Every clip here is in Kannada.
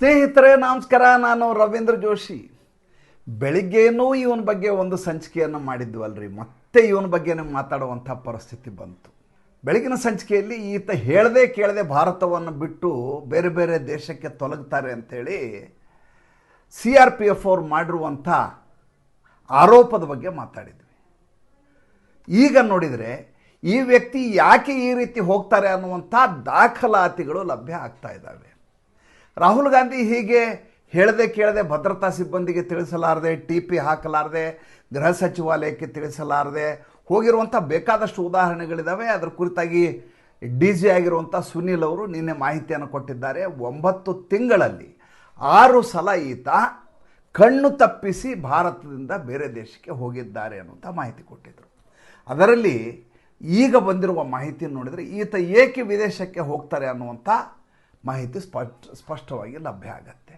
ಸ್ನೇಹಿತರೆ ನಮಸ್ಕಾರ. ನಾನು ರವೀಂದ್ರ ಜೋಶಿ. ಬೆಳಿಗ್ಗೆನೂ ಇವನ ಬಗ್ಗೆ ಒಂದು ಸಂಚಿಕೆಯನ್ನು ಮಾಡಿದ್ವಲ್ರಿ, ಮತ್ತೆ ಇವನ ಬಗ್ಗೆನೇ ಮಾತಾಡುವಂಥ ಪರಿಸ್ಥಿತಿ ಬಂತು. ಬೆಳಗಿನ ಸಂಚಿಕೆಯಲ್ಲಿ ಈತ ಹೇಳದೆ ಕೇಳದೆ ಭಾರತವನ್ನು ಬಿಟ್ಟು ಬೇರೆ ಬೇರೆ ದೇಶಕ್ಕೆ ತೊಲಗ್ತಾರೆ ಅಂಥೇಳಿ CRPF ಅವರು ಮಾಡಿರುವಂಥ ಆರೋಪದ ಬಗ್ಗೆ ಮಾತಾಡಿದ್ವಿ. ಈಗ ನೋಡಿದರೆ ಈ ವ್ಯಕ್ತಿ ಯಾಕೆ ಈ ರೀತಿ ಹೋಗ್ತಾರೆ ಅನ್ನುವಂಥ ದಾಖಲಾತಿಗಳು ಲಭ್ಯ ಆಗ್ತಾ ಇದ್ದಾವೆ. ರಾಹುಲ್ ಗಾಂಧಿ ಹೀಗೆ ಹೇಳದೆ ಕೇಳದೆ ಭದ್ರತಾ ಸಿಬ್ಬಂದಿಗೆ ತಿಳಿಸಲಾರದೆ, TP ಹಾಕಲಾರದೆ, ಗೃಹ ಸಚಿವಾಲಯಕ್ಕೆ ತಿಳಿಸಲಾರದೆ ಹೋಗಿರುವಂಥ ಬೇಕಾದಷ್ಟು ಉದಾಹರಣೆಗಳಿದ್ದಾವೆ. ಅದರ ಕುರಿತಾಗಿ DG ಆಗಿರುವಂಥ ಸುನೀಲ್ ಅವರು ನಿನ್ನೆ ಮಾಹಿತಿಯನ್ನು ಕೊಟ್ಟಿದ್ದಾರೆ. 9 ತಿಂಗಳಲ್ಲಿ 6 ಸಲ ಈತ ಕಣ್ಣು ತಪ್ಪಿಸಿ ಭಾರತದಿಂದ ಬೇರೆ ದೇಶಕ್ಕೆ ಹೋಗಿದ್ದಾರೆ ಅನ್ನುವಂಥ ಮಾಹಿತಿ ಕೊಟ್ಟಿದ್ದರು. ಅದರಲ್ಲಿ ಈಗ ಬಂದಿರುವ ಮಾಹಿತಿ ನೋಡಿದರೆ ಈತ ಏಕೆ ವಿದೇಶಕ್ಕೆ ಹೋಗ್ತಾರೆ ಅನ್ನುವಂಥ ಮಾಹಿತಿ ಸ್ಪಷ್ಟವಾಗಿ ಲಭ್ಯ ಆಗತ್ತೆ.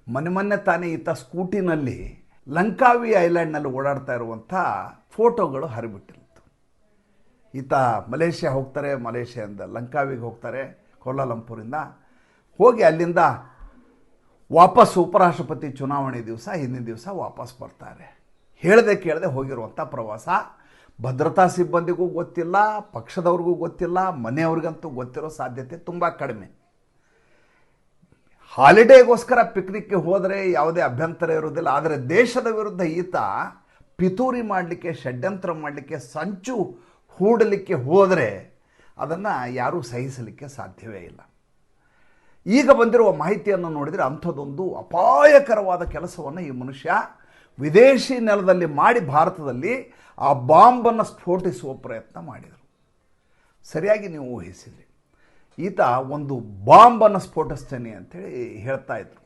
ಮೊನ್ನೆ ತಾನೇ ಈತ ಸ್ಕೂಟಿನಲ್ಲಿ ಲಂಕಾವಿ ಐಲ್ಯಾಂಡ್ನಲ್ಲಿ ಓಡಾಡ್ತಾ ಇರುವಂಥ ಫೋಟೋಗಳು ಹರಿಬಿಟ್ಟಿರುತ್ತು. ಈತ ಮಲೇಷ್ಯಾ ಹೋಗ್ತಾರೆ, ಮಲೇಷ್ಯಾದಿಂದ ಲಂಕಾವಿಗೆ ಹೋಗ್ತಾರೆ, ಕೋಲಾಲಂಪುರಿಂದ ಹೋಗಿ ಅಲ್ಲಿಂದ ವಾಪಸ್ ಉಪರಾಷ್ಟ್ರಪತಿ ಚುನಾವಣೆ ದಿವಸ ಹಿಂದಿನ ದಿವಸ ವಾಪಸ್ ಬರ್ತಾರೆ. ಹೇಳದೆ ಕೇಳದೆ ಹೋಗಿರುವಂಥ ಪ್ರವಾಸ. ಭದ್ರತಾ ಸಿಬ್ಬಂದಿಗೂ ಗೊತ್ತಿಲ್ಲ, ಪಕ್ಷದವ್ರಿಗೂ ಗೊತ್ತಿಲ್ಲ, ಮನೆಯವ್ರಿಗಂತೂ ಗೊತ್ತಿರೋ ಸಾಧ್ಯತೆ ತುಂಬ ಕಡಿಮೆ. ಹಾಲಿಡೇಗೋಸ್ಕರ ಪಿಕ್ನಿಕ್ಗೆ ಹೋದರೆ ಯಾವುದೇ ಅಭ್ಯಂತರ ಇರೋದಿಲ್ಲ. ಆದರೆ ದೇಶದ ವಿರುದ್ಧ ಈತ ಪಿತೂರಿ ಮಾಡಲಿಕ್ಕೆ, ಷಡ್ಯಂತ್ರ ಮಾಡಲಿಕ್ಕೆ, ಸಂಚು ಹೂಡಲಿಕ್ಕೆ ಹೋದರೆ ಅದನ್ನು ಯಾರೂ ಸಹಿಸಲಿಕ್ಕೆ ಸಾಧ್ಯವೇ ಇಲ್ಲ. ಈಗ ಬಂದಿರುವ ಮಾಹಿತಿಯನ್ನು ನೋಡಿದರೆ ಅಂಥದ್ದೊಂದು ಅಪಾಯಕರವಾದ ಕೆಲಸವನ್ನು ಈ ಮನುಷ್ಯ ವಿದೇಶಿ ನೆಲದಲ್ಲಿ ಮಾಡಿ ಭಾರತದಲ್ಲಿ ಆ ಬಾಂಬನ್ನು ಸ್ಫೋಟಿಸುವ ಪ್ರಯತ್ನ ಮಾಡಿದರು. ಸರಿಯಾಗಿ ನೀವು ಊಹಿಸಿದ್ರಿ. ಈತ ಒಂದು ಬಾಂಬನ್ನು ಸ್ಫೋಟಿಸ್ತೇನೆ ಅಂಥೇಳಿ ಹೇಳ್ತಾ ಇದ್ರು.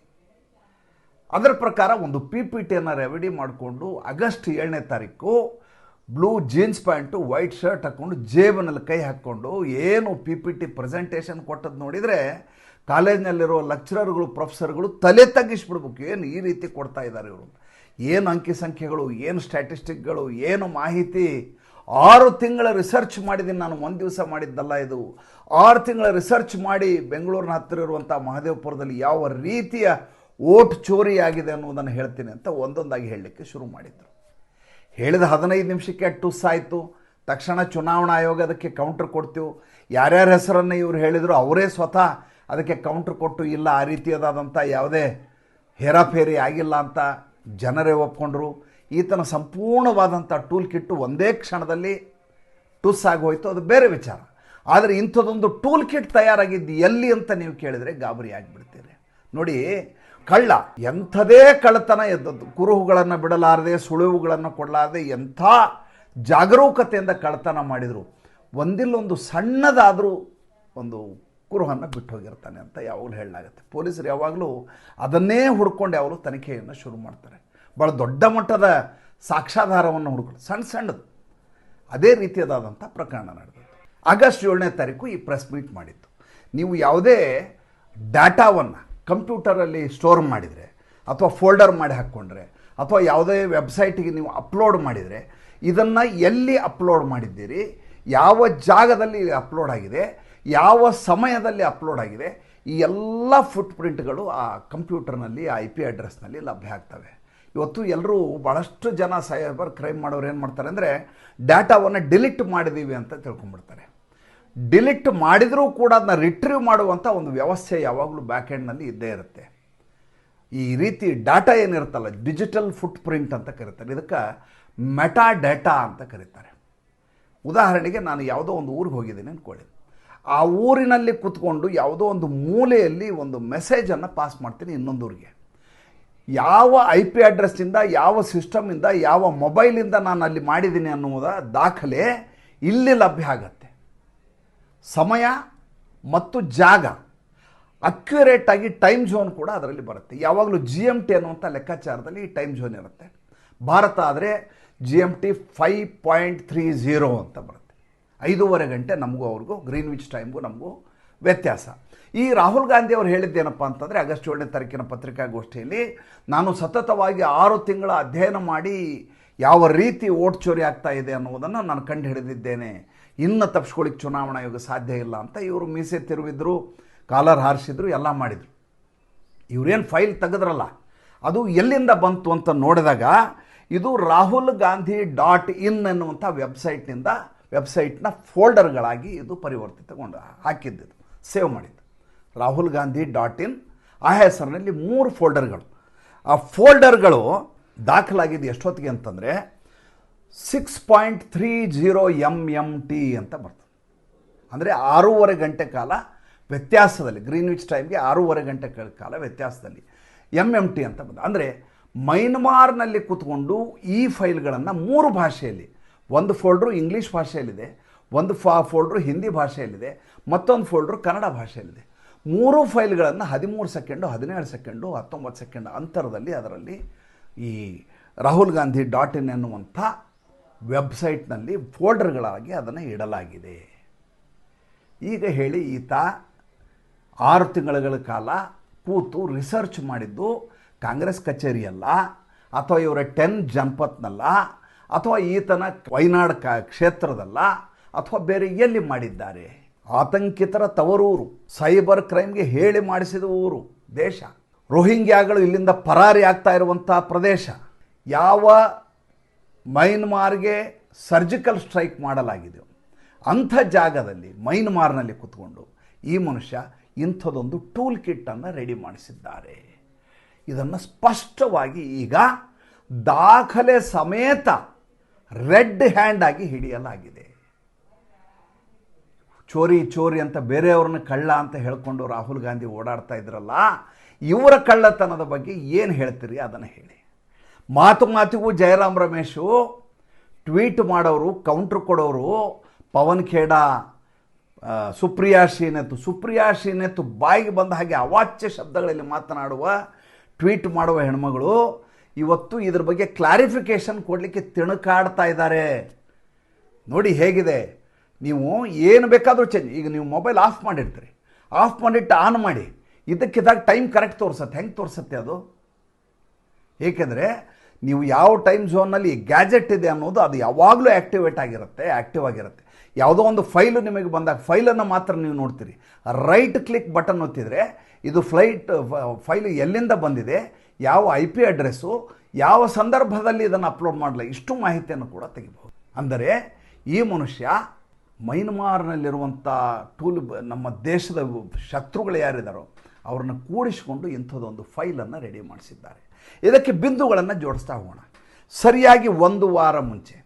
ಅದರ ಪ್ರಕಾರ ಒಂದು PPTಯನ್ನು ರೆಡಿ ಮಾಡಿಕೊಂಡು ಆಗಸ್ಟ್ 7ನೇ ತಾರೀಕು blue jeans pant, white shirt ಹಾಕ್ಕೊಂಡು ಜೇಬಿನಲ್ಲಿ ಕೈ ಹಾಕ್ಕೊಂಡು ಏನು PPT ಪ್ರೆಸೆಂಟೇಷನ್ ಕೊಟ್ಟದ್ದು ನೋಡಿದರೆ ಕಾಲೇಜಿನಲ್ಲಿರೋ ಲೆಕ್ಚರರ್ಗಳು, ಪ್ರೊಫೆಸರ್ಗಳು ತಲೆ ತಗ್ಗಿಸ್ಬಿಡ್ಬೇಕು. ಏನು ಈ ರೀತಿ ಕೊಡ್ತಾ ಇದ್ದಾರೆ ಇವರು, ಏನು ಅಂಕಿ ಸಂಖ್ಯೆಗಳು, ಏನು ಸ್ಟ್ಯಾಟಿಸ್ಟಿಕ್ಗಳು, ಏನು ಮಾಹಿತಿ. 6 ತಿಂಗಳ ರಿಸರ್ಚ್ ಮಾಡಿದ್ದೀನಿ ನಾನು, ಒಂದು ದಿವಸ ಮಾಡಿದ್ದಲ್ಲ ಇದು. 6 ತಿಂಗಳ ರಿಸರ್ಚ್ ಮಾಡಿ ಬೆಂಗಳೂರಿನ ಹತ್ತಿರ ಇರುವಂಥ ಮಹದೇವಪುರದಲ್ಲಿ ಯಾವ ರೀತಿಯ ಓಟ್ ಚೋರಿ ಆಗಿದೆ ಅನ್ನೋದನ್ನು ಹೇಳ್ತೀನಿ ಅಂತ ಒಂದೊಂದಾಗಿ ಹೇಳಲಿಕ್ಕೆ ಶುರು ಮಾಡಿದರು. ಹೇಳಿದ 15 ನಿಮಿಷಕ್ಕೆ ಟುಸ್ ಆಯಿತು. ತಕ್ಷಣ ಚುನಾವಣಾ ಆಯೋಗ ಅದಕ್ಕೆ ಕೌಂಟ್ರ್ ಕೊಡ್ತೀವಿ. ಯಾರ್ಯಾರ ಹೆಸರನ್ನು ಇವರು ಹೇಳಿದರು ಅವರೇ ಸ್ವತಃ ಅದಕ್ಕೆ ಕೌಂಟ್ರ್ ಕೊಟ್ಟು, ಇಲ್ಲ ಆ ರೀತಿಯಾದಂಥ ಯಾವುದೇ ಹೇರಾಫೇರಿ ಆಗಿಲ್ಲ ಅಂತ ಜನರೇ ಒಪ್ಕೊಂಡ್ರು. ಈತನ ಸಂಪೂರ್ಣವಾದಂಥ ಟೂಲ್ ಕಿಟ್ಟು ಒಂದೇ ಕ್ಷಣದಲ್ಲಿ ಟುಸ್ ಆಗೋಯ್ತು, ಅದು ಬೇರೆ ವಿಚಾರ. ಆದರೆ ಇಂಥದ್ದೊಂದು ಟೂಲ್ ಕಿಟ್ ತಯಾರಾಗಿದ್ದು ಎಲ್ಲಿ ಅಂತ ನೀವು ಕೇಳಿದರೆ ಗಾಬರಿ ಆಗಿಬಿಡ್ತೀರಿ. ನೋಡಿ, ಕಳ್ಳ ಎಂಥದೇ ಕಳ್ಳತನ ಎದ್ದದ್ದು, ಕುರುಹುಗಳನ್ನು ಬಿಡಲಾರದೆ, ಸುಳಿವುಗಳನ್ನು ಕೊಡಲಾರದೆ ಎಂಥ ಜಾಗರೂಕತೆಯಿಂದ ಕಳ್ಳತನ ಮಾಡಿದರು. ಒಂದಿಲ್ಲೊಂದು ಸಣ್ಣದಾದರೂ ಒಂದು ಕುರುಹನ್ನು ಬಿಟ್ಟು ಹೋಗಿರ್ತಾನೆ ಅಂತ ಯಾವಾಗಲೂ ಹೇಳಲಾಗುತ್ತೆ. ಪೊಲೀಸರು ಯಾವಾಗಲೂ ಅದನ್ನೇ ಹುಡ್ಕೊಂಡು ಯಾವಾಗಲೂ ತನಿಖೆಯನ್ನು ಶುರು ಮಾಡ್ತಾರೆ. ಭಾಳ ದೊಡ್ಡ ಮಟ್ಟದ ಸಾಕ್ಷ್ಯಾಧಾರವನ್ನು ಹುಡ್ಕೊಂಡು ಸಣ್ಣದು ಅದೇ ರೀತಿಯಾದಂಥ ಪ್ರಕರಣ ನಡೆದದ್ದು. ಆಗಸ್ಟ್ 7ನೇ ತಾರೀಕು ಈ ಪ್ರೆಸ್ ಮೀಟ್ ಮಾಡಿತ್ತು. ನೀವು ಯಾವುದೇ ಡಾಟಾವನ್ನು ಕಂಪ್ಯೂಟರಲ್ಲಿ ಸ್ಟೋರ್ ಮಾಡಿದರೆ, ಅಥವಾ ಫೋಲ್ಡರ್ ಮಾಡಿ ಹಾಕ್ಕೊಂಡ್ರೆ, ಅಥವಾ ಯಾವುದೇ ವೆಬ್ಸೈಟಿಗೆ ನೀವು ಅಪ್ಲೋಡ್ ಮಾಡಿದರೆ, ಇದನ್ನು ಎಲ್ಲಿ ಅಪ್ಲೋಡ್ ಮಾಡಿದ್ದೀರಿ, ಯಾವ ಜಾಗದಲ್ಲಿ ಅಪ್ಲೋಡ್ ಆಗಿದೆ, ಯಾವ ಸಮಯದಲ್ಲಿ ಅಪ್ಲೋಡ್ ಆಗಿದೆ, ಈ ಎಲ್ಲ ಫುಟ್ ಪ್ರಿಂಟ್ಗಳು ಆ ಕಂಪ್ಯೂಟರ್ನಲ್ಲಿ, ಆ IP ಅಡ್ರೆಸ್ನಲ್ಲಿ ಲಭ್ಯ ಆಗ್ತವೆ. ಇವತ್ತು ಎಲ್ಲರೂ ಭಾಳಷ್ಟು ಜನ ಸೈಬರ್ ಕ್ರೈಮ್ ಮಾಡೋರು ಏನು ಮಾಡ್ತಾರೆ ಅಂದರೆ, ಡಾಟಾವನ್ನು ಡಿಲೀಟ್ ಮಾಡಿದ್ದೀವಿ ಅಂತ ತಿಳ್ಕೊಂಡ್ಬಿಡ್ತಾರೆ. ಡಿಲೀಟ್ ಮಾಡಿದರೂ ಕೂಡ ಅದನ್ನ ರಿಟ್ರೀವ್ ಮಾಡುವಂಥ ಒಂದು ವ್ಯವಸ್ಥೆ ಯಾವಾಗಲೂ ಬ್ಯಾಕ್ ಎಂಡ್ನಲ್ಲಿ ಇದ್ದೇ ಇರುತ್ತೆ. ಈ ರೀತಿ ಡಾಟಾ ಏನಿರುತ್ತಲ್ಲ, ಡಿಜಿಟಲ್ ಫುಟ್ ಪ್ರಿಂಟ್ ಅಂತ ಕರೀತಾರೆ, ಇದಕ್ಕೆ ಮೆಟಾ ಡಾಟಾ ಅಂತ ಕರೀತಾರೆ. ಉದಾಹರಣೆಗೆ ನಾನು ಯಾವುದೋ ಒಂದು ಊರಿಗೆ ಹೋಗಿದ್ದೀನಿ ಅಂದ್ಕೊಳ್ಳಿ. ಆ ಊರಿನಲ್ಲಿ ಕೂತ್ಕೊಂಡು ಯಾವುದೋ ಒಂದು ಮೂಲೆಯಲ್ಲಿ ಒಂದು ಮೆಸೇಜನ್ನು ಪಾಸ್ ಮಾಡ್ತೀನಿ ಇನ್ನೊಂದು ಊರಿಗೆ. ಯಾವ IP ಅಡ್ರೆಸ್ಸಿಂದ, ಯಾವ ಸಿಸ್ಟಮಿಂದ, ಯಾವ ಮೊಬೈಲಿಂದ ನಾನು ಅಲ್ಲಿ ಮಾಡಿದ್ದೀನಿ ಅನ್ನುವುದ ದಾಖಲೆ ಇಲ್ಲಿ ಲಭ್ಯ ಆಗತ್ತೆ. ಸಮಯ ಮತ್ತು ಜಾಗ ಅಕ್ಯುರೇಟಾಗಿ ಟೈಮ್ ಝೋನ್ ಕೂಡ ಅದರಲ್ಲಿ ಬರುತ್ತೆ. ಯಾವಾಗಲೂ GMT ಅನ್ನುವಂಥ ಲೆಕ್ಕಾಚಾರದಲ್ಲಿ ಈ ಟೈಮ್ ಝೋನ್ ಇರುತ್ತೆ. ಭಾರತ ಆದರೆ GMT 5.30 ಅಂತ ಬರುತ್ತೆ. 5:30 ಗಂಟೆ ನಮಗೂ ಅವ್ರಿಗೂ, ಗ್ರೀನ್ವಿಚ್ ಟೈಮ್ಗೂ ನಮಗೂ ವ್ಯತ್ಯಾಸ. ಈ ರಾಹುಲ್ ಗಾಂಧಿ ಅವರು ಹೇಳಿದ್ದೇನಪ್ಪ ಅಂತಂದರೆ, ಆಗಸ್ಟ್ 7ನೇ ತಾರೀಕಿನ ಪತ್ರಿಕಾಗೋಷ್ಠಿಯಲ್ಲಿ, ನಾನು ಸತತವಾಗಿ 6 ತಿಂಗಳ ಅಧ್ಯಯನ ಮಾಡಿ ಯಾವ ರೀತಿ ಓಟ್ ಚೋರಿ ಆಗ್ತಾ ಇದೆ ಅನ್ನೋದನ್ನು ನಾನು ಕಂಡು ಹಿಡಿದಿದ್ದೇನೆ. ಇನ್ನು ತಪ್ಪಿಸ್ಕೊಳ್ಳಿಕ್ಕೆ ಚುನಾವಣಾ ಆಯೋಗ ಸಾಧ್ಯ ಇಲ್ಲ ಅಂತ ಇವರು ಮೀಸೆ ತಿರುವಿದ್ರು, ಕಾಲರ್ ಹಾರಿಸಿದ್ರು, ಎಲ್ಲ ಮಾಡಿದರು. ಇವರೇನು ಫೈಲ್ ತೆಗೆದ್ರಲ್ಲ ಅದು ಎಲ್ಲಿಂದ ಬಂತು ಅಂತ ನೋಡಿದಾಗ ಇದು ರಾಹುಲ್ ಗಾಂಧಿ .in ಅನ್ನುವಂಥ ವೆಬ್ಸೈಟ್ನ ಫೋಲ್ಡರ್ಗಳಾಗಿ ಇದು ಪರಿವರ್ತಿತಗೊಂಡು ಹಾಕಿದ್ದು, ಸೇವ್ ಮಾಡಿದ್ದು. ರಾಹುಲ್ ಗಾಂಧಿ .in ಆ ಹೆಸರಿನಲ್ಲಿ 3 ಫೋಲ್ಡರ್ಗಳು. ಆ ಫೋಲ್ಡರ್ಗಳು ದಾಖಲಾಗಿದ್ದು ಎಷ್ಟೊತ್ತಿಗೆ ಅಂತಂದರೆ 6.30 MMT ಅಂತ ಬರ್ತದೆ. ಅಂದರೆ 6.5 ಗಂಟೆ ಕಾಲ ವ್ಯತ್ಯಾಸದಲ್ಲಿ, ಗ್ರೀನ್ವಿಚ್ ಟೈಮ್ಗೆ 6.5 ಗಂಟೆ ಕಾಲ ವ್ಯತ್ಯಾಸದಲ್ಲಿ MMT ಅಂತ ಬಂದ. ಅಂದರೆ ಮೈನ್ಮಾರ್ನಲ್ಲಿ ಕೂತ್ಕೊಂಡು ಈ ಫೈಲ್ಗಳನ್ನು 3 ಭಾಷೆಯಲ್ಲಿ, ಒಂದು ಫೋಲ್ಡ್ರು ಇಂಗ್ಲೀಷ್ ಭಾಷೆಯಲ್ಲಿದೆ, ಒಂದು ಫೋಲ್ಡ್ರು ಹಿಂದಿ ಭಾಷೆಯಲ್ಲಿದೆ, ಮತ್ತೊಂದು ಫೋಲ್ಡ್ರು ಕನ್ನಡ ಭಾಷೆಯಲ್ಲಿದೆ. 3 ಫೈಲ್ಗಳನ್ನು 13 ಸೆಕೆಂಡು, 17 ಸೆಕೆಂಡು, 19 ಸೆಕೆಂಡ್ ಅಂತರದಲ್ಲಿ ಅದರಲ್ಲಿ ಈ ರಾಹುಲ್ ಗಾಂಧಿ .in ಎನ್ನುವಂಥ ವೆಬ್ಸೈಟ್ನಲ್ಲಿ ಫೋಲ್ಡರ್ಗಳಾಗಿ ಅದನ್ನು ಇಡಲಾಗಿದೆ. ಈಗ ಹೇಳಿ, ಈತ 6 ತಿಂಗಳ ಕಾಲ ಕೂತು ರಿಸರ್ಚ್ ಮಾಡಿದ್ದು ಕಾಂಗ್ರೆಸ್ ಕಚೇರಿಯಲ್ಲ, ಅಥವಾ ಇವರ 10 ಜನಪತ್ನಲ್ಲ, ಅಥವಾ ಈತನ ವಯನಾಡ್ ಕ್ಷೇತ್ರದಲ್ಲ, ಅಥವಾ ಬೇರೆ ಎಲ್ಲಿ ಮಾಡಿದ್ದಾರೆ? ಆತಂಕಿತರ ತವರೂರು, ಸೈಬರ್ ಕ್ರೈಮ್ಗೆ ಹೇಳಿ ಮಾಡಿಸಿದ ಊರು, ದೇಶ. ರೋಹಿಂಗ್ಯಾಗಳು ಇಲ್ಲಿಂದ ಪರಾರಿ ಆಗ್ತಾ ಇರುವಂಥ ಪ್ರದೇಶ. ಯಾವ ಮೈನ್ಮಾರ್ಗೆ ಸರ್ಜಿಕಲ್ ಸ್ಟ್ರೈಕ್ ಮಾಡಲಾಗಿದೆ ಅಂಥ ಜಾಗದಲ್ಲಿ ಮೈನ್ಮಾರ್ನಲ್ಲಿ ಕೂತ್ಕೊಂಡು ಈ ಮನುಷ್ಯ ಇಂಥದ್ದೊಂದು ಟೂಲ್ ಕಿಟ್ಟನ್ನು ರೆಡಿ ಮಾಡಿಸಿದ್ದಾರೆ. ಇದನ್ನು ಸ್ಪಷ್ಟವಾಗಿ ಈಗ ದಾಖಲೆ ಸಮೇತ ರೆಡ್ ಹ್ಯಾಂಡ್ ಆಗಿ ಹಿಡಿಯಲಾಗಿದೆ. ಚೋರಿ ಅಂತ ಬೇರೆಯವ್ರನ್ನ ಕಳ್ಳ ಅಂತ ಹೇಳ್ಕೊಂಡು ರಾಹುಲ್ ಗಾಂಧಿ ಓಡಾಡ್ತಾ ಇದ್ರಲ್ಲ, ಇವರ ಕಳ್ಳತನದ ಬಗ್ಗೆ ಏನು ಹೇಳ್ತೀರಿ ಅದನ್ನು ಹೇಳಿ. ಮಾತಿಗೂ ಜಯರಾಮ್ ರಮೇಶು ಟ್ವೀಟ್ ಮಾಡೋರು, ಕೌಂಟ್ರ್ ಕೊಡೋರು, ಪವನ್ ಖೇಡಾ, ಸುಪ್ರಿಯಾ ಶ್ರೀನೇತು ಬಾಯಿಗೆ ಬಂದ ಹಾಗೆ ಅವಾಚ್ಯ ಶಬ್ದಗಳಲ್ಲಿ ಮಾತನಾಡುವ, ಟ್ವೀಟ್ ಮಾಡುವ ಹೆಣ್ಮಗಳು ಇವತ್ತು ಇದ್ರ ಬಗ್ಗೆ ಕ್ಲಾರಿಫಿಕೇಷನ್ ಕೊಡಲಿಕ್ಕೆ ತಿಣುಕಾಡ್ತಾ ಇದ್ದಾರೆ. ನೋಡಿ ಹೇಗಿದೆ, ನೀವು ಏನು ಬೇಕಾದರೂ ಚೇಂಜ್, ಈಗ ನೀವು ಮೊಬೈಲ್ ಆಫ್ ಮಾಡಿರ್ತೀರಿ, ಆಫ್ ಮಾಡಿಟ್ಟು ಆನ್ ಮಾಡಿ, ಇದಕ್ಕಿದ್ದಾಗ ಟೈಮ್ ಕರೆಕ್ಟ್ ತೋರಿಸುತ್ತೆ. ಹೆಂಗೆ ತೋರಿಸುತ್ತೆ ಅದು? ಏಕೆಂದರೆ ನೀವು ಯಾವ ಟೈಮ್ ಝೋನ್ನಲ್ಲಿ ಗ್ಯಾಜೆಟ್ ಇದೆ ಅನ್ನೋದು ಅದು ಯಾವಾಗಲೂ ಆ್ಯಕ್ಟಿವ್ ಆಗಿರುತ್ತೆ. ಯಾವುದೋ ಒಂದು ಫೈಲು ನಿಮಗೆ ಬಂದಾಗ ಫೈಲನ್ನು ಮಾತ್ರ ನೀವು ನೋಡ್ತೀರಿ. ರೈಟ್ ಕ್ಲಿಕ್ ಬಟನ್ ಒತ್ತಿದರೆ ಇದು ಫೈಲು ಎಲ್ಲಿಂದ ಬಂದಿದೆ, ಯಾವ IP ಅಡ್ರೆಸ್ಸು, ಯಾವ ಸಂದರ್ಭದಲ್ಲಿ ಇದನ್ನು ಅಪ್ಲೋಡ್ ಮಾಡಲ್ಲ, ಇಷ್ಟು ಮಾಹಿತಿಯನ್ನು ಕೂಡ ತೆಗಿಬಹುದು. ಅಂದರೆ ಈ ಮನುಷ್ಯ ಮೈನ್ಮಾರ್ನಲ್ಲಿರುವಂಥ ನಮ್ಮ ದೇಶದ ಶತ್ರುಗಳು ಯಾರಿದ್ದಾರೋ ಅವ್ರನ್ನ ಕೂಡಿಸಿಕೊಂಡು ಇಂಥದ್ದೊಂದು ಫೈಲನ್ನು ರೆಡಿ ಮಾಡಿಸಿದ್ದಾರೆ. ಇದಕ್ಕೆ ಬಿಂದುಗಳನ್ನು ಜೋಡಿಸ್ತಾ ಹೋಗೋಣ. ಸರಿಯಾಗಿ 1 ವಾರ ಮುಂಚೆ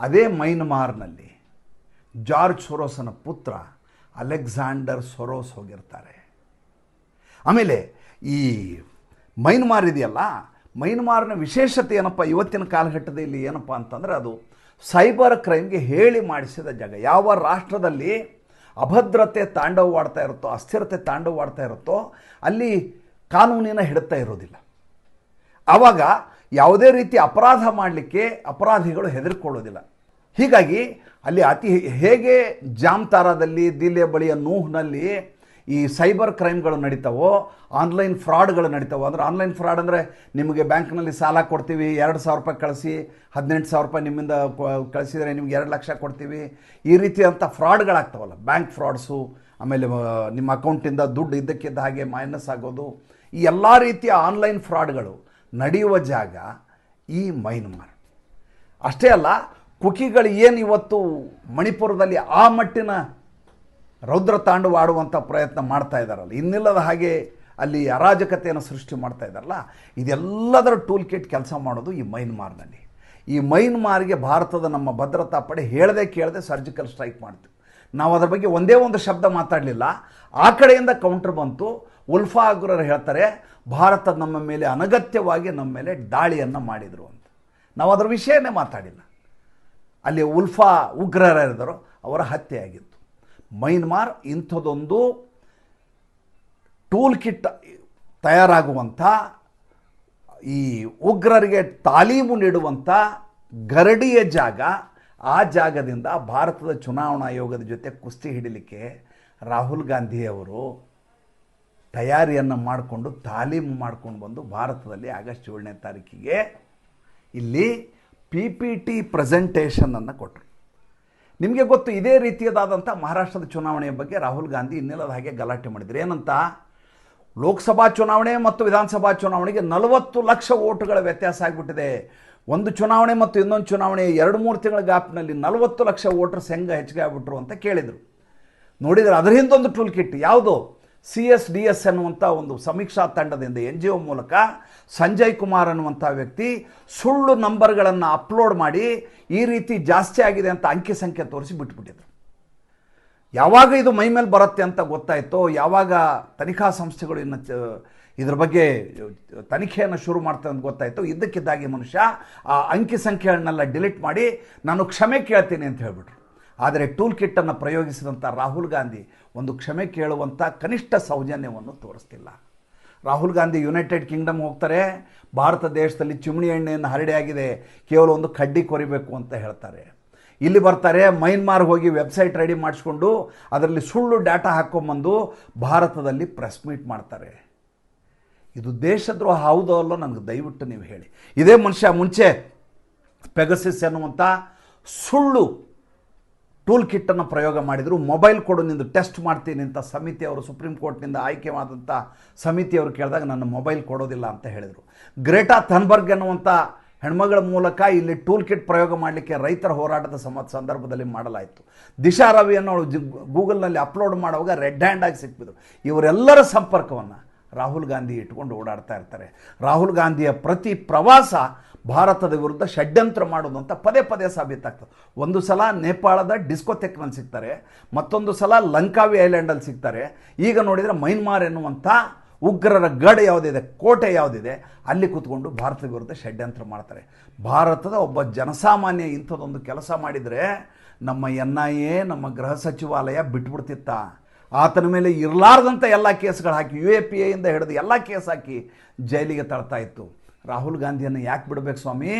ಅದೇ ಮೈನ್ಮಾರ್ನಲ್ಲಿ ಜಾರ್ಜ್ ಸೊರೋಸನ ಪುತ್ರ ಅಲೆಕ್ಸಾಂಡರ್ ಸೊರೋಸ್ ಹೋಗಿರ್ತಾರೆ. ಆಮೇಲೆ ಈ ಮೈನ್ಮಾರ್ ಇದೆಯಲ್ಲ, ಮೈನ್ಮಾರ್ನ ವಿಶೇಷತೆ ಏನಪ್ಪ ಇವತ್ತಿನ ಕಾಲಘಟ್ಟದಲ್ಲಿ ಏನಪ್ಪ ಅಂತಂದರೆ ಅದು ಸೈಬರ್ ಕ್ರೈಮ್ಗೆ ಹೇಳಿ ಮಾಡಿಸಿದ ಜಾಗ. ಯಾವ ರಾಷ್ಟ್ರದಲ್ಲಿ ಅಭದ್ರತೆ ತಾಂಡವವಾಡ್ತಾ ಇರುತ್ತೋ, ಅಸ್ಥಿರತೆ ತಾಂಡವವಾಡ್ತಾ ಇರುತ್ತೋ ಅಲ್ಲಿ ಕಾನೂನಿನ ಹಿಡಿತ ಇರೋದಿಲ್ಲ. ಆವಾಗ ಯಾವುದೇ ರೀತಿ ಅಪರಾಧ ಮಾಡಲಿಕ್ಕೆ ಅಪರಾಧಿಗಳು ಹೆದರಿಕೊಳ್ಳೋದಿಲ್ಲ. ಹೀಗಾಗಿ ಅಲ್ಲಿ ಹೇಗೆ ಜಾಮ್ತಾರಾದಲ್ಲಿ, ದಿಲ್ಲಿಯ ಬಳಿಯ ನೂಹ್ನಲ್ಲಿ ಈ ಸೈಬರ್ ಕ್ರೈಮ್ಗಳು ನಡೀತಾವೋ, ಆನ್ಲೈನ್ ಫ್ರಾಡ್ಗಳು ನಡೀತಾವೋ. ಅಂದರೆ ಆನ್ಲೈನ್ ಫ್ರಾಡ್ ಅಂದರೆ ನಿಮಗೆ ಬ್ಯಾಂಕ್ನಲ್ಲಿ ಸಾಲ ಕೊಡ್ತೀವಿ, 2,000 ರೂಪಾಯಿ ಕಳಿಸಿ, 18,000 ರೂಪಾಯಿ ನಿಮ್ಮಿಂದ ಕಳಿಸಿದರೆ ನಿಮ್ಗೆ 2 ಲಕ್ಷ ಕೊಡ್ತೀವಿ, ಈ ರೀತಿಯಂಥ ಫ್ರಾಡ್ಗಳಾಗ್ತಾವಲ್ಲ, ಬ್ಯಾಂಕ್ ಫ್ರಾಡ್ಸು. ಆಮೇಲೆ ನಿಮ್ಮ ಅಕೌಂಟಿಂದ ದುಡ್ಡು ಇದ್ದಕ್ಕಿದ್ದ ಹಾಗೆ ಮೈನಸ್ ಆಗೋದು, ಈ ಎಲ್ಲ ರೀತಿಯ ಆನ್ಲೈನ್ ಫ್ರಾಡ್ಗಳು ನಡೆಯುವ ಜಾಗ ಈ ಮೈನ್ಮಾರ್. ಅಷ್ಟೇ ಅಲ್ಲ, ಕುಕಿಗಳು ಏನು ಇವತ್ತು ಮಣಿಪುರದಲ್ಲಿ ಆ ಮಟ್ಟಿನ ರೌದ್ರ ತಾಂಡವಾಡುವಂಥ ಪ್ರಯತ್ನ ಮಾಡ್ತಾ ಇದ್ದಾರಲ್ಲ, ಇನ್ನಿಲ್ಲದ ಹಾಗೆ ಅಲ್ಲಿ ಅರಾಜಕತೆಯನ್ನು ಸೃಷ್ಟಿ ಮಾಡ್ತಾ ಇದ್ದಾರಲ್ಲ, ಇದೆಲ್ಲದರ ಟೂಲ್ ಕಿಟ್ ಕೆಲಸ ಮಾಡೋದು ಈ ಮೈನ್ಮಾರ್ನಲ್ಲಿ. ಈ ಮೈನ್ಮಾರ್ಗೆ ಭಾರತದ ನಮ್ಮ ಭದ್ರತಾ ಪಡೆ ಕೇಳದೆ ಸರ್ಜಿಕಲ್ ಸ್ಟ್ರೈಕ್ ಮಾಡ್ತೀವಿ. ನಾವು ಅದರ ಬಗ್ಗೆ ಒಂದೇ ಒಂದು ಶಬ್ದ ಮಾತಾಡಲಿಲ್ಲ. ಆ ಕಡೆಯಿಂದ ಕೌಂಟರ್ ಬಂತು. ಉಲ್ಫಾ ಉಗ್ರರು ಹೇಳ್ತಾರೆ ಭಾರತ ನಮ್ಮ ಮೇಲೆ ಅನಗತ್ಯವಾಗಿ ನಮ್ಮ ಮೇಲೆ ದಾಳಿಯನ್ನು ಮಾಡಿದರು ಅಂತ. ನಾವು ಅದರ ವಿಷಯನೇ ಮಾತಾಡಿಲ್ಲ. ಅಲ್ಲಿ ಉಲ್ಫಾ ಉಗ್ರರಿದ್ದರು, ಅವರ ಹತ್ಯೆ ಆಗಿತ್ತು. ಮೈನ್ಮಾರ್ ಇಂಥದ್ದೊಂದು ಟೂಲ್ ಕಿಟ್ ತಯಾರಾಗುವಂಥ, ಈ ಉಗ್ರರಿಗೆ ತಾಲೀಮು ನೀಡುವಂಥ ಗರಡಿಯ ಜಾಗ. ಆ ಜಾಗದಿಂದ ಭಾರತದ ಚುನಾವಣಾ ಆಯೋಗದ ಜೊತೆ ಕುಸ್ತಿ ಹಿಡಿಲಿಕ್ಕೆ ರಾಹುಲ್ ಗಾಂಧಿಯವರು ತಯಾರಿಯನ್ನು ಮಾಡಿಕೊಂಡು ತಾಲೀಮು ಮಾಡ್ಕೊಂಡು ಬಂದು ಭಾರತದಲ್ಲಿ ಆಗಸ್ಟ್ 7ನೇ ತಾರೀಕಿಗೆ ಇಲ್ಲಿ PPT ಪ್ರೆಸೆಂಟೇಷನನ್ನು ಕೊಟ್ಟರು. ನಿಮಗೆ ಗೊತ್ತು, ಇದೇ ರೀತಿಯದಾದಂಥ ಮಹಾರಾಷ್ಟ್ರದ ಚುನಾವಣೆಯ ಬಗ್ಗೆ ರಾಹುಲ್ ಗಾಂಧಿ ಇನ್ನಿಲ್ಲದ ಹಾಗೆ ಗಲಾಟೆ ಮಾಡಿದ್ರು. ಏನಂತ, ಲೋಕಸಭಾ ಚುನಾವಣೆ ಮತ್ತು ವಿಧಾನಸಭಾ ಚುನಾವಣೆಗೆ 40 ಲಕ್ಷ ಓಟುಗಳ ವ್ಯತ್ಯಾಸ ಆಗಿಬಿಟ್ಟಿದೆ. ಒಂದು ಚುನಾವಣೆ ಮತ್ತು ಇನ್ನೊಂದು ಚುನಾವಣೆ 2-3 ತಿಂಗಳ ಗ್ಯಾಪ್ನಲ್ಲಿ 40 ಲಕ್ಷ ವೋಟರ್ಸ್ ಹೆಂಗೆ ಹೆಚ್ಚಿಗೆ ಆಗ್ಬಿಟ್ರು ಅಂತ ಕೇಳಿದರು. ನೋಡಿದರೆ ಅದರ ಹಿಂದೊಂದು ಟೂಲ್ ಕಿಟ್ ಯಾವುದು, CSDS ಅನ್ನುವಂಥ ಒಂದು ಸಮೀಕ್ಷಾ ತಂಡದಿಂದ NGO ಮೂಲಕ ಸಂಜಯ್ ಕುಮಾರ್ ಅನ್ನುವಂಥ ವ್ಯಕ್ತಿ ಸುಳ್ಳು ನಂಬರ್ಗಳನ್ನು ಅಪ್ಲೋಡ್ ಮಾಡಿ ಈ ರೀತಿ ಜಾಸ್ತಿ ಆಗಿದೆ ಅಂತ ಅಂಕಿ ಸಂಖ್ಯೆ ತೋರಿಸಿ ಬಿಟ್ಬಿಟ್ಟಿದ್ರು. ಯಾವಾಗ ಇದು ಮೈ ಮೇಲೆ ಬರುತ್ತೆ ಅಂತ ಗೊತ್ತಾಯಿತೋ, ಯಾವಾಗ ತನಿಖಾ ಸಂಸ್ಥೆಗಳು ಇನ್ನು ಇದ್ರ ಬಗ್ಗೆ ತನಿಖೆಯನ್ನು ಶುರು ಮಾಡ್ತಾರೆ ಅಂತ ಗೊತ್ತಾಯಿತು, ಇದ್ದಕ್ಕಿದ್ದಾಗಿ ಮನುಷ್ಯ ಆ ಅಂಕಿ ಸಂಖ್ಯೆಗಳನ್ನೆಲ್ಲ ಡಿಲೀಟ್ ಮಾಡಿ ನಾನು ಕ್ಷಮೆ ಕೇಳ್ತೀನಿ ಅಂತ ಹೇಳಿಬಿಟ್ರು. ಆದರೆ ಟೂಲ್ ಕಿಟ್ಟನ್ನು ಪ್ರಯೋಗಿಸಿದಂಥ ರಾಹುಲ್ ಗಾಂಧಿ ಒಂದು ಕ್ಷಮೆ ಕೇಳುವಂಥ ಕನಿಷ್ಠ ಸೌಜನ್ಯವನ್ನು ತೋರಿಸ್ತಿಲ್ಲ. ರಾಹುಲ್ ಗಾಂಧಿ ಯುನೈಟೆಡ್ ಕಿಂಗ್ಡಮ್ ಹೋಗ್ತಾರೆ, ಭಾರತ ದೇಶದಲ್ಲಿ ಚಿಮಣಿ ಎಣ್ಣೆಯನ್ನು ಹರಡಿಯಾಗಿದೆ, ಕೇವಲ ಒಂದು ಕಡ್ಡಿ ಕೊರಿಬೇಕು ಅಂತ ಹೇಳ್ತಾರೆ. ಇಲ್ಲಿ ಬರ್ತಾರೆ, ಮೈನ್ಮಾರ್ಗೆ ಹೋಗಿ ವೆಬ್ಸೈಟ್ ರೆಡಿ ಮಾಡಿಸ್ಕೊಂಡು ಅದರಲ್ಲಿ ಸುಳ್ಳು ಡಾಟಾ ಹಾಕ್ಕೊಂಬಂದು ಭಾರತದಲ್ಲಿ ಪ್ರೆಸ್ ಮೀಟ್ ಮಾಡ್ತಾರೆ. ಇದು ದೇಶದ್ರೋಹ ಹೌದೋ ಅಲ್ಲೋ ನನಗೆ ದಯವಿಟ್ಟು ನೀವು ಹೇಳಿ. ಇದೇ ಮನುಷ್ಯ ಮುಂಚೆ ಪೆಗಸಿಸ್ ಎನ್ನುವಂಥ ಸುಳ್ಳು ಟೂಲ್ ಕಿಟ್ಟನ್ನು ಪ್ರಯೋಗ ಮಾಡಿದರು. ಮೊಬೈಲ್ ಕೊಡು ನಿಂದು ಟೆಸ್ಟ್ ಮಾಡ್ತೀನಿ ಅಂತ ಸಮಿತಿಯವರು, ಸುಪ್ರೀಂ ಕೋರ್ಟ್ನಿಂದ ಆಯ್ಕೆವಾದಂಥ ಸಮಿತಿಯವರು ಕೇಳಿದಾಗ ನನ್ನ ಮೊಬೈಲ್ ಕೊಡೋದಿಲ್ಲ ಅಂತ ಹೇಳಿದರು. ಗ್ರೇಟಾ ಥನ್ಬರ್ಗ್ ಎನ್ನುವಂಥ ಹೆಣ್ಮಗಳ ಮೂಲಕ ಇಲ್ಲಿ ಟೂಲ್ ಕಿಟ್ ಪ್ರಯೋಗ ಮಾಡಲಿಕ್ಕೆ ರೈತರ ಹೋರಾಟದ ಸಂದರ್ಭದಲ್ಲಿ ಮಾಡಲಾಯಿತು. ದಿಶಾ ರವಿ ಅನ್ನೋಳು ಗೂಗಲ್ನಲ್ಲಿ ಅಪ್ಲೋಡ್ ಮಾಡುವಾಗ ರೆಡ್ ಹ್ಯಾಂಡಾಗಿ ಸಿಕ್ಕಿದ್ರು. ಇವರೆಲ್ಲರ ಸಂಪರ್ಕವನ್ನು ರಾಹುಲ್ ಗಾಂಧಿ ಇಟ್ಕೊಂಡು ಓಡಾಡ್ತಾ ಇರ್ತಾರೆ. ರಾಹುಲ್ ಗಾಂಧಿಯ ಪ್ರತಿ ಪ್ರವಾಸ ಭಾರತದ ವಿರುದ್ಧ ಷಡ್ಯಂತ್ರ ಮಾಡೋದು ಅಂತ ಪದೇ ಪದೇ ಸಾಬೀತಾಗ್ತದೆ. ಒಂದು ಸಲ ನೇಪಾಳದ ಡಿಸ್ಕೋಥೆಕ್ನಲ್ಲಿ ಸಿಗ್ತಾರೆ, ಮತ್ತೊಂದು ಸಲ ಲಂಕಾವಿ ಐಲ್ಯಾಂಡಲ್ಲಿ ಸಿಗ್ತಾರೆ. ಈಗ ನೋಡಿದರೆ ಮೈನ್ಮಾರ್ ಎನ್ನುವಂಥ ಉಗ್ರರ ಗಡ ಯಾವುದಿದೆ, ಕೋಟೆ ಯಾವುದಿದೆ, ಅಲ್ಲಿ ಕೂತ್ಕೊಂಡು ಭಾರತದ ವಿರುದ್ಧ ಷಡ್ಯಂತ್ರ ಮಾಡ್ತಾರೆ. ಭಾರತದ ಒಬ್ಬ ಜನಸಾಮಾನ್ಯ ಇಂಥದ್ದೊಂದು ಕೆಲಸ ಮಾಡಿದರೆ ನಮ್ಮ NIA, ನಮ್ಮ ಗೃಹ ಸಚಿವಾಲಯ ಬಿಟ್ಬಿಡ್ತಿತ್ತ. ಆತನ ಮೇಲೆ ಇರಲಾರ್ದಂಥ ಎಲ್ಲ ಕೇಸ್ಗಳು ಹಾಕಿ, UAPA ಇಂದ ಹಿಡಿದು ಎಲ್ಲ ಕೇಸ್ ಹಾಕಿ ಜೈಲಿಗೆ ತಳ್ತಾ ಇತ್ತು. ರಾಹುಲ್ ಗಾಂಧಿಯನ್ನು ಯಾಕೆ ಬಿಡಬೇಕು ಸ್ವಾಮಿ?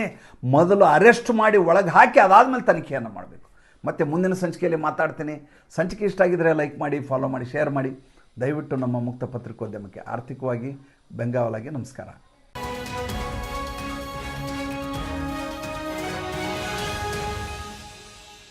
ಮೊದಲು ಅರೆಸ್ಟ್ ಮಾಡಿ ಒಳಗೆ ಹಾಕಿ ಅದಾದಮೇಲೆ ತನಿಖೆಯನ್ನು ಮಾಡಬೇಕು. ಮತ್ತು ಮುಂದಿನ ಸಂಚಿಕೆಯಲ್ಲಿ ಮಾತಾಡ್ತೀನಿ. ಸಂಚಿಕೆ ಇಷ್ಟ ಆಗಿದ್ದರೆ ಲೈಕ್ ಮಾಡಿ, ಫಾಲೋ ಮಾಡಿ, ಶೇರ್ ಮಾಡಿ. ದಯವಿಟ್ಟು ನಮ್ಮ ಮುಕ್ತ ಪತ್ರಿಕೋದ್ಯಮಕ್ಕೆ ಆರ್ಥಿಕವಾಗಿ ಬೆಂಗಾವಲಾಗಿ ನಮಸ್ಕಾರ.